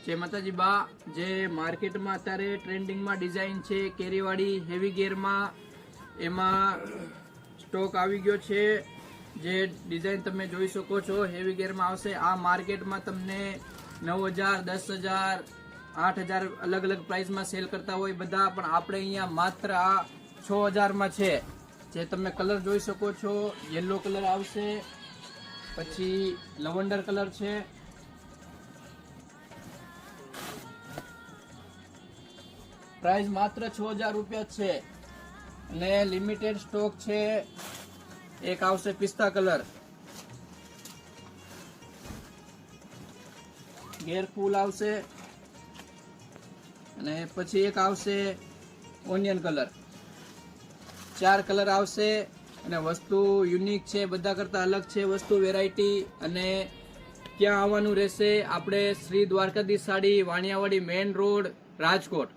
જય માતાજી બા, જે માર્કેટમાં અત્યારે ટ્રેન્ડિંગમાં ડિઝાઇન છે કેરીવાળી હેવી ગેરમાં, એમાં સ્ટોક આવી ગયો છે. જે ડિઝાઇન તમે જોઈ શકો છો હેવી ગેરમાં આવશે. આ માર્કેટમાં તમને 9,000, 10,000, 8,000 અલગ અલગ પ્રાઇસમાં સેલ કરતા હોય બધા, પણ આપણે અહીંયા માત્ર આ 6,000માં છે. જે તમે કલર જોઈ શકો છો, યલો કલર આવશે, પછી લવંડર કલર છે, પ્રાઇસ માત્ર 6,000 રૂપિયા છે અને લિમિટેડ સ્ટોક છે. એક આવશે પિસ્તા કલર, ગેર ફૂલ આવશે, અને પછી એક આવશે ઓનિયન કલર. 4 કલર આવશે અને વસ્તુ યુનિક છે, બધા કરતા અલગ છે વસ્તુ, વેરાયટી. અને ક્યાં આવવાનું રહેશે? આપણે શ્રી દ્વારકાધીશ સાડી, વાણિયાવાડી મેઇન રોડ, રાજકોટ.